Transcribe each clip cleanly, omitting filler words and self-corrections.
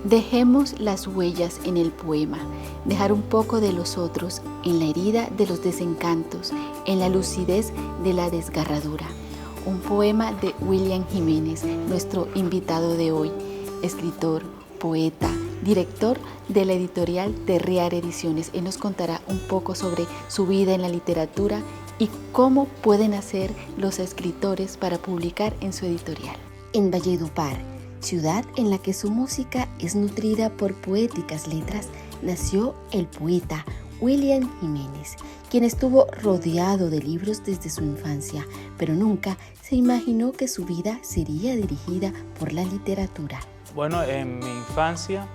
Dejemos las huellas en el poema, dejar un poco de los otros, en la herida de los desencantos, en la lucidez de la desgarradura. Un poema de William Jiménez, nuestro invitado de hoy, escritor, poeta, director de la editorial Terriar Ediciones. Él nos contará un poco sobre su vida en la literatura y cómo pueden hacer los escritores para publicar en su editorial. En Valledupar, ciudad en la que su música es nutrida por poéticas letras, nació el poeta William Jiménez, quien estuvo rodeado de libros desde su infancia, pero nunca se imaginó que su vida sería dirigida por la literatura. Bueno, en mi infancia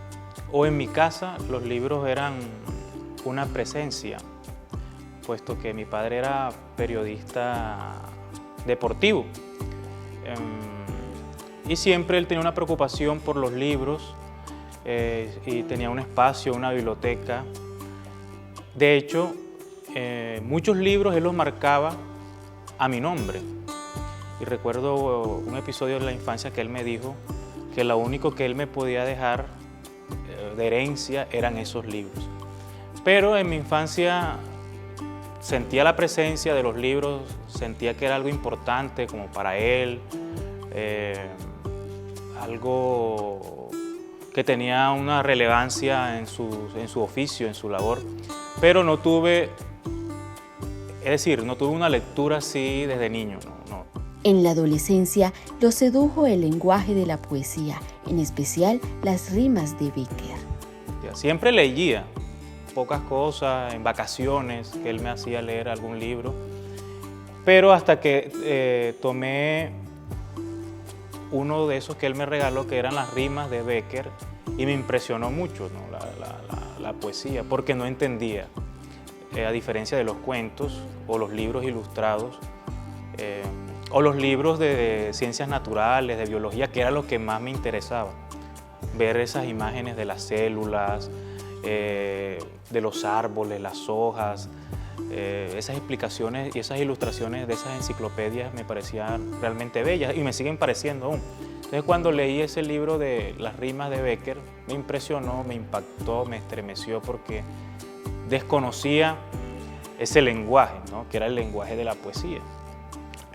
o en mi casa los libros eran una presencia, puesto que mi padre era periodista deportivo. Y siempre él tenía una preocupación por los libros y tenía un espacio, una biblioteca. De hecho, muchos libros él los marcaba a mi nombre. Y recuerdo un episodio de la infancia que él me dijo que lo único que él me podía dejar de herencia eran esos libros. Pero en mi infancia sentía la presencia de los libros, sentía que era algo importante como para él, algo que tenía una relevancia en su oficio, en su labor, pero no tuve una lectura así desde niño, no. En la adolescencia lo sedujo el lenguaje de la poesía, en especial las rimas de Bécquer. Siempre leía pocas cosas, en vacaciones, que él me hacía leer algún libro, pero hasta que tomé uno de esos que él me regaló, que eran las rimas de Bécquer, y me impresionó mucho, ¿no? la poesía, porque no entendía, a diferencia de los cuentos o los libros ilustrados, o los libros de ciencias naturales, de biología, que era lo que más me interesaba, ver esas imágenes de las células, de los árboles, las hojas, esas explicaciones y esas ilustraciones de esas enciclopedias me parecían realmente bellas y me siguen pareciendo aún. Entonces cuando leí ese libro de las rimas de Bécquer, me impresionó, me impactó, me estremeció porque desconocía ese lenguaje, ¿no? Que era el lenguaje de la poesía.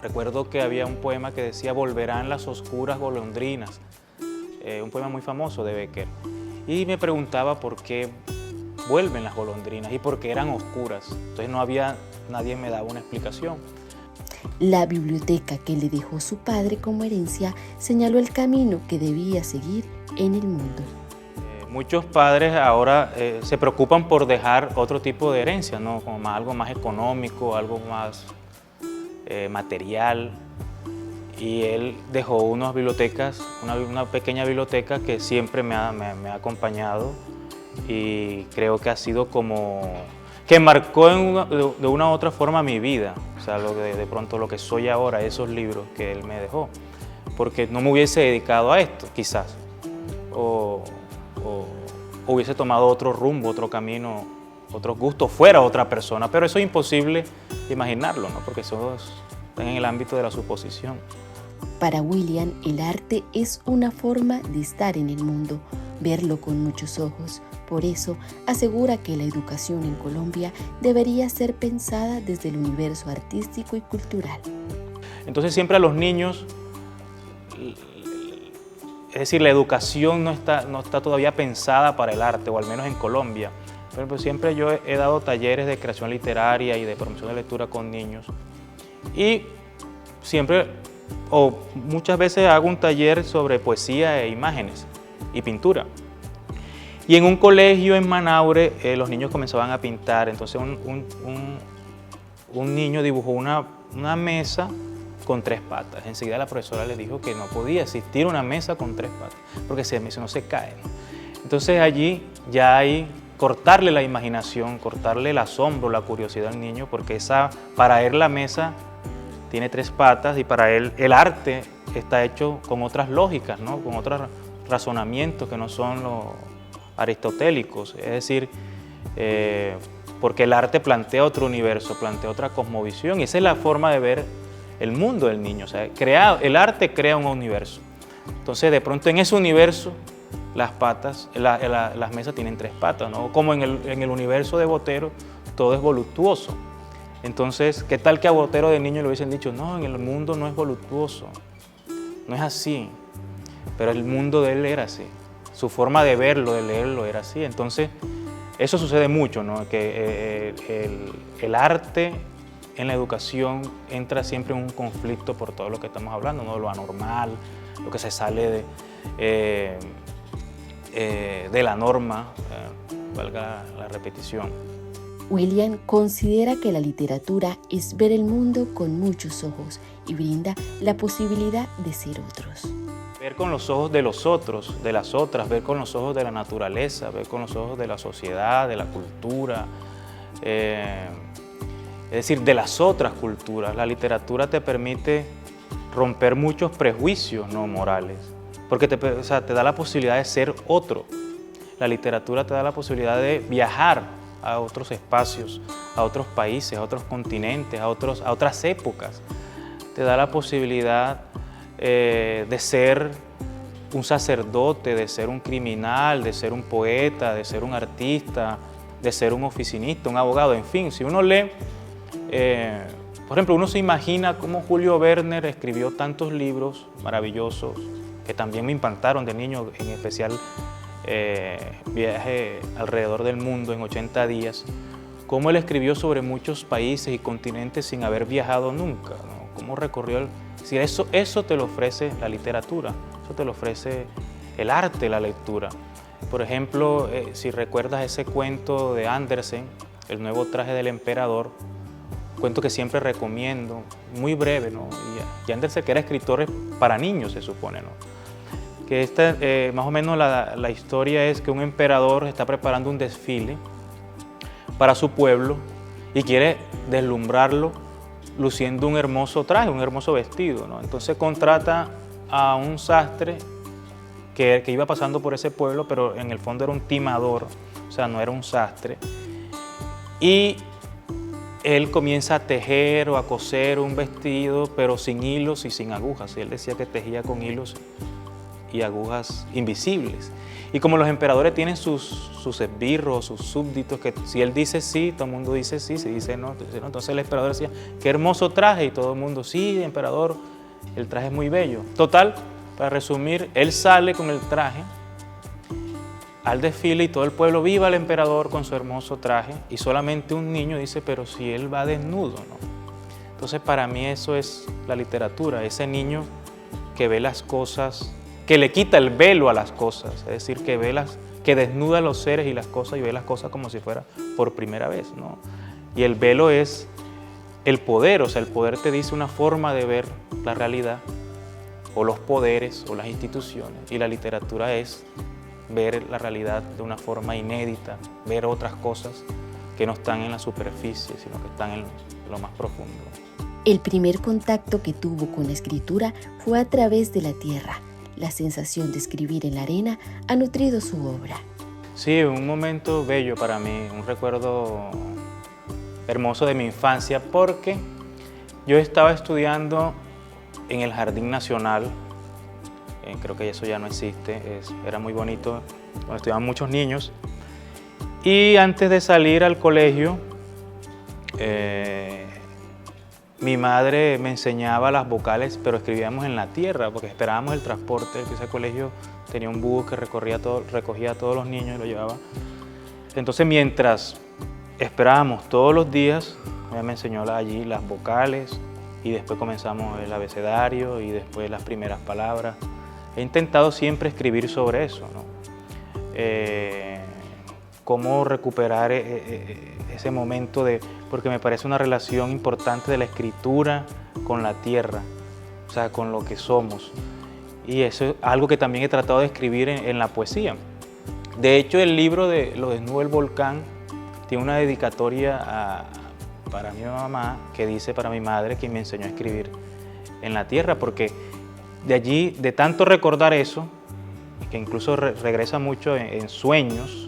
Recuerdo que había un poema que decía "Volverán las oscuras golondrinas", un poema muy famoso de Bécquer, y me preguntaba por qué vuelven las golondrinas y por qué eran oscuras. Entonces nadie me daba una explicación. La biblioteca que le dejó su padre como herencia señaló el camino que debía seguir en el mundo. Muchos padres ahora se preocupan por dejar otro tipo de herencia, ¿no? Como algo más económico, algo más material. Y él dejó unas bibliotecas, una pequeña biblioteca que siempre me ha acompañado y creo que ha sido como que marcó de una u otra forma mi vida, o sea, de pronto lo que soy ahora, esos libros que él me dejó, porque no me hubiese dedicado a esto, quizás, o hubiese tomado otro rumbo, otro camino, otros gustos, fuera otra persona, pero eso es imposible imaginarlo, ¿no? Porque eso está en el ámbito de la suposición. Para William, el arte es una forma de estar en el mundo, verlo con muchos ojos. Por eso, asegura que la educación en Colombia debería ser pensada desde el universo artístico y cultural. Entonces siempre a los niños, es decir, la educación no está todavía pensada para el arte, o al menos en Colombia. Por ejemplo, siempre yo he dado talleres de creación literaria y de promoción de lectura con niños. Y siempre, o muchas veces hago un taller sobre poesía e imágenes y pintura. Y en un colegio en Manaure los niños comenzaban a pintar, entonces un niño dibujó una mesa con 3 patas. Enseguida la profesora le dijo que no podía existir una mesa con 3 patas, porque si no se cae, ¿no? Entonces allí ya hay cortarle la imaginación, cortarle el asombro, la curiosidad al niño, porque para él la mesa tiene 3 patas y para él el arte está hecho con otras lógicas, ¿no? Con otros razonamientos que no son los aristotélicos, es decir, porque el arte plantea otro universo, plantea otra cosmovisión y esa es la forma de ver el mundo del niño, o sea, el arte crea un universo. Entonces de pronto en ese universo las patas, las mesas tienen 3 patas, ¿no? Como en el universo de Botero todo es voluptuoso. Entonces, ¿qué tal que a Botero de niño le hubiesen dicho, no, en el mundo no es voluptuoso, no es así? Pero el mundo de él era así, su forma de verlo, de leerlo era así. Entonces, eso sucede mucho, ¿no? Que el arte en la educación entra siempre en un conflicto por todo lo que estamos hablando, ¿no? Lo anormal, lo que se sale de la norma, valga la repetición. William considera que la literatura es ver el mundo con muchos ojos y brinda la posibilidad de ser otros. Ver con los ojos de los otros, de las otras, ver con los ojos de la naturaleza, ver con los ojos de la sociedad, de la cultura, es decir, de las otras culturas. La literatura te permite romper muchos prejuicios no morales, porque te da la posibilidad de ser otro. La literatura te da la posibilidad de viajar a otros espacios, a otros países, a otros continentes, a otras épocas. Te da la posibilidad de ser un sacerdote, de ser un criminal, de ser un poeta, de ser un artista, de ser un oficinista, un abogado, en fin. Si uno lee, por ejemplo, uno se imagina cómo Julio Verne escribió tantos libros maravillosos que también me impactaron de niño, en especial Viaje alrededor del mundo en 80 días, cómo él escribió sobre muchos países y continentes sin haber viajado nunca, ¿no? Cómo recorrió si eso te lo ofrece la literatura, eso te lo ofrece el arte, la lectura. Por ejemplo, si recuerdas ese cuento de Andersen, El nuevo traje del emperador, cuento que siempre recomiendo, muy breve, ¿no? Y Andersen, que era escritor para niños, se supone, ¿no? Que más o menos la historia es que un emperador está preparando un desfile para su pueblo y quiere deslumbrarlo luciendo un hermoso traje, un hermoso vestido, ¿no? Entonces contrata a un sastre que iba pasando por ese pueblo, pero en el fondo era un timador, o sea, no era un sastre. Y él comienza a tejer o a coser un vestido, pero sin hilos y sin agujas. Y él decía que tejía con hilos y agujas invisibles. Y como los emperadores tienen sus esbirros, sus súbditos, que si él dice sí, todo el mundo dice sí, si dice no, entonces el emperador decía, qué hermoso traje, y todo el mundo, sí, emperador, el traje es muy bello. Total, para resumir, él sale con el traje al desfile y todo el pueblo viva al emperador con su hermoso traje, y solamente un niño dice, pero si él va desnudo, ¿no? Entonces para mí eso es la literatura, ese niño que ve las cosas, que le quita el velo a las cosas, es decir, que desnuda a los seres y las cosas y ve las cosas como si fuera por primera vez, ¿no? Y el velo es el poder, o sea, el poder te dice una forma de ver la realidad, o los poderes, o las instituciones, y la literatura es ver la realidad de una forma inédita, ver otras cosas que no están en la superficie, sino que están en lo más profundo. El primer contacto que tuvo con la escritura fue a través de la tierra. La sensación de escribir en la arena ha nutrido su obra. Sí, un momento bello para mí, un recuerdo hermoso de mi infancia, porque yo estaba estudiando en el Jardín Nacional, creo que eso ya no existe, era muy bonito, donde estudiaban muchos niños, y antes de salir al colegio, mi madre me enseñaba las vocales, pero escribíamos en la tierra, porque esperábamos el transporte, que ese colegio tenía un bus que recogía a todos los niños y lo llevaba. Entonces, mientras esperábamos todos los días, ella me enseñó allí las vocales, y después comenzamos el abecedario, y después las primeras palabras. He intentado siempre escribir sobre eso, ¿no? Cómo recuperar ese momento porque me parece una relación importante de la escritura con la tierra, o sea, con lo que somos. Y eso es algo que también he tratado de escribir en la poesía. De hecho, el libro de Lo desnudo del volcán tiene una dedicatoria para mi mamá, que dice para mi madre, quien me enseñó a escribir en la tierra, porque de allí, de tanto recordar eso, que incluso regresa mucho en sueños,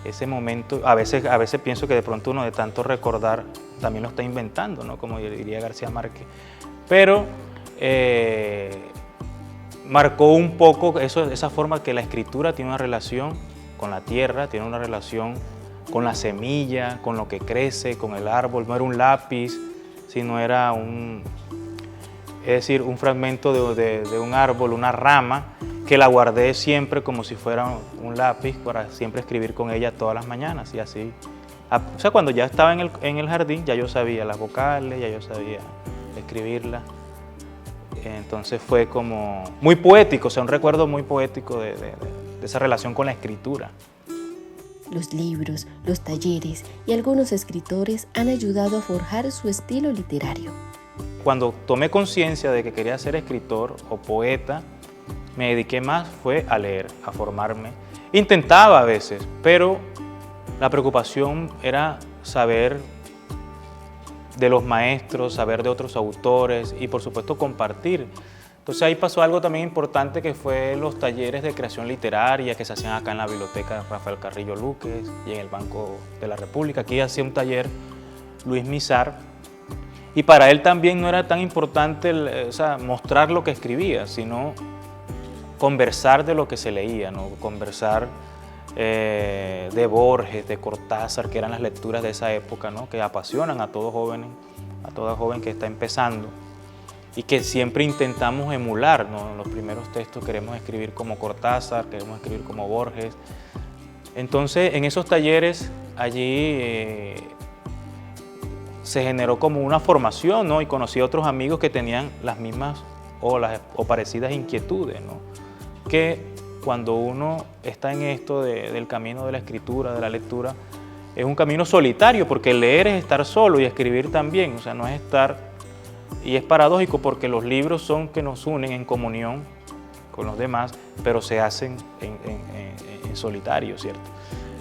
ese momento, a veces pienso que de pronto uno de tanto recordar también lo está inventando, ¿no? Como diría García Márquez. Pero marcó un poco esa forma que la escritura tiene una relación con la tierra, tiene una relación con la semilla, con lo que crece, con el árbol. No era un lápiz, sino era un fragmento de un árbol, una rama, que la guardé siempre como si fuera un lápiz para siempre escribir con ella todas las mañanas y así. O sea, cuando ya estaba en el jardín, ya yo sabía las vocales, ya yo sabía escribirla. Entonces fue como muy poético, o sea, un recuerdo muy poético de esa relación con la escritura. Los libros, los talleres y algunos escritores han ayudado a forjar su estilo literario. Cuando tomé conciencia de que quería ser escritor o poeta, me dediqué más fue a leer, a formarme. Intentaba a veces, pero la preocupación era saber de los maestros, saber de otros autores y por supuesto compartir. Entonces ahí pasó algo también importante que fue los talleres de creación literaria que se hacían acá en la biblioteca Rafael Carrillo Luques y en el Banco de la República. Aquí hacía un taller Luis Mizar y para él también no era tan importante mostrar lo que escribía, sino conversar de lo que se leía, ¿no? Conversar de Borges, de Cortázar, que eran las lecturas de esa época, ¿no? Que apasionan a todo joven que está empezando y que siempre intentamos emular, ¿no? En los primeros textos queremos escribir como Cortázar, queremos escribir como Borges. Entonces, en esos talleres, allí se generó como una formación, ¿no? Y conocí a otros amigos que tenían las mismas o parecidas inquietudes, ¿no? Que cuando uno está en esto del camino de la escritura, de la lectura, es un camino solitario, porque leer es estar solo y escribir también, o sea, no es estar, y es paradójico porque los libros son que nos unen en comunión con los demás, pero se hacen en solitario, ¿cierto?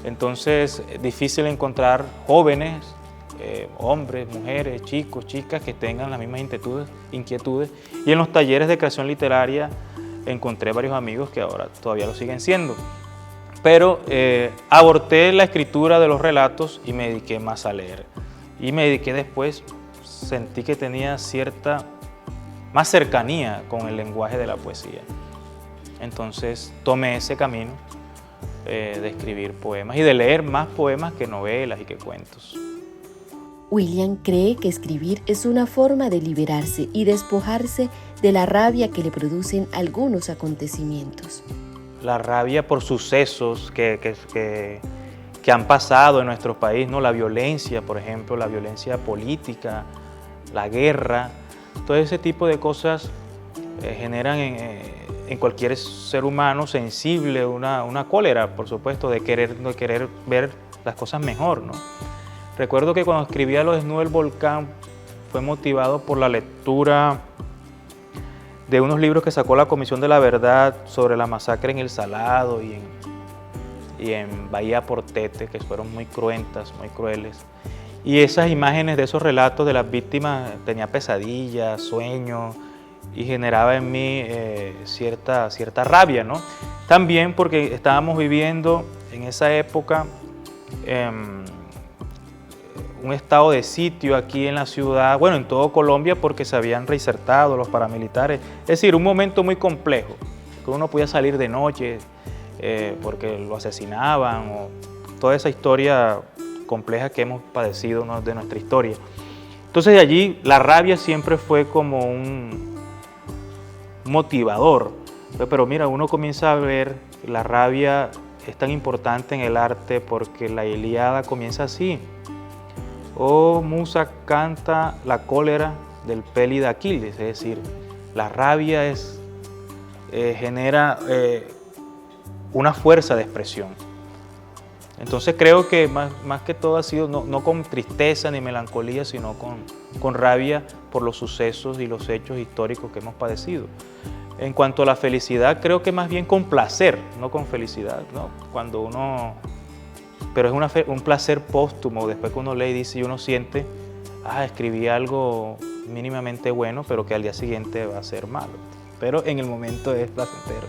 Entonces, es difícil encontrar jóvenes, hombres, mujeres, chicos, chicas que tengan las mismas inquietudes, y en los talleres de creación literaria encontré varios amigos que ahora todavía lo siguen siendo. Pero aborté la escritura de los relatos y me dediqué más a leer. Y me dediqué después, sentí que tenía más cercanía con el lenguaje de la poesía. Entonces tomé ese camino de escribir poemas y de leer más poemas que novelas y que cuentos. William cree que escribir es una forma de liberarse y despojarse de la rabia que le producen algunos acontecimientos. La rabia por sucesos que han pasado en nuestro país, ¿no? La violencia, por ejemplo, la violencia política, la guerra, todo ese tipo de cosas generan en cualquier ser humano sensible una cólera, por supuesto, de querer ver las cosas mejor, ¿no? Recuerdo que cuando escribía Lo desnudo del volcán fue motivado por la lectura de unos libros que sacó la Comisión de la Verdad sobre la masacre en El Salado y en Bahía Portete, que fueron muy cruentas, muy crueles. Y esas imágenes de esos relatos de las víctimas tenía pesadillas, sueños y generaba en mí cierta rabia, ¿no? También porque estábamos viviendo en esa época un estado de sitio aquí en la ciudad, bueno, en todo Colombia, porque se habían reinsertado los paramilitares. Es decir, un momento muy complejo, que uno podía salir de noche porque lo asesinaban, o toda esa historia compleja que hemos padecido, ¿no? De nuestra historia. Entonces de allí la rabia siempre fue como un motivador. Pero mira, uno comienza a ver que la rabia es tan importante en el arte porque la Ilíada comienza así. Oh, Musa canta la cólera del peli de Aquiles, es decir, la rabia genera una fuerza de expresión. Entonces creo que más que todo ha sido no con tristeza ni melancolía, sino con rabia por los sucesos y los hechos históricos que hemos padecido. En cuanto a la felicidad, creo que más bien con placer, no con felicidad, ¿no? Cuando uno... Pero es un placer póstumo, después que uno lee y dice y uno siente, escribí algo mínimamente bueno, pero que al día siguiente va a ser malo. Pero en el momento es placentero.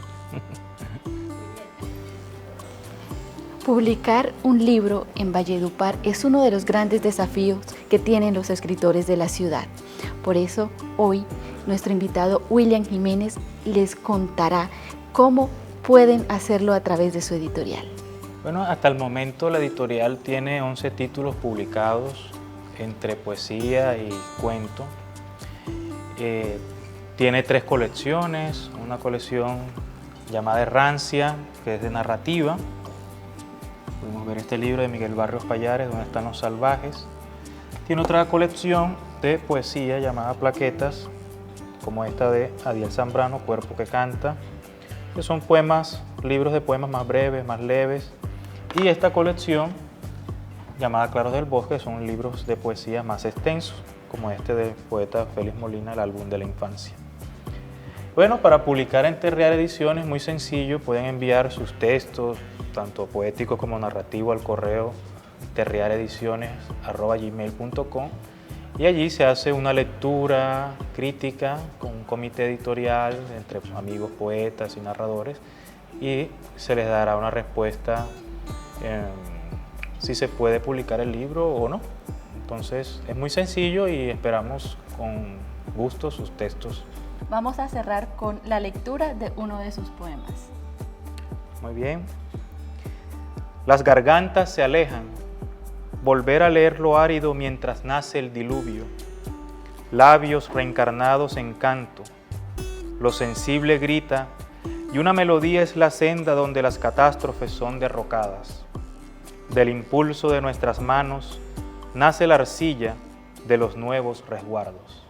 Publicar un libro en Valledupar es uno de los grandes desafíos que tienen los escritores de la ciudad. Por eso, hoy nuestro invitado William Jiménez les contará cómo pueden hacerlo a través de su editorial. Bueno, hasta el momento la editorial tiene 11 títulos publicados entre poesía y cuento. Tiene 3 colecciones, una colección llamada Errancia, que es de narrativa. Podemos ver este libro de Miguel Barrios Pallares, Donde están los salvajes. Tiene otra colección de poesía llamada Plaquetas, como esta de Adiel Zambrano, Cuerpo que canta, que son poemas, libros de poemas más breves, más leves. Y esta colección llamada Claros del Bosque son libros de poesía más extensos, como este del poeta Félix Molina, El álbum de la infancia. Bueno, para publicar en Terreal Ediciones, muy sencillo, pueden enviar sus textos, tanto poéticos como narrativos, al correo terrealediciones@gmail.com, y allí se hace una lectura crítica con un comité editorial entre amigos poetas y narradores, y se les dará una respuesta si se puede publicar el libro o no. Entonces es muy sencillo y esperamos con gusto sus textos. Vamos a cerrar con la lectura de uno de sus poemas. Muy bien. Las gargantas se alejan, volver a leer lo árido mientras nace el diluvio, labios reencarnados en canto, lo sensible grita y una melodía es la senda donde las catástrofes son derrocadas. Del impulso de nuestras manos nace la arcilla de los nuevos resguardos.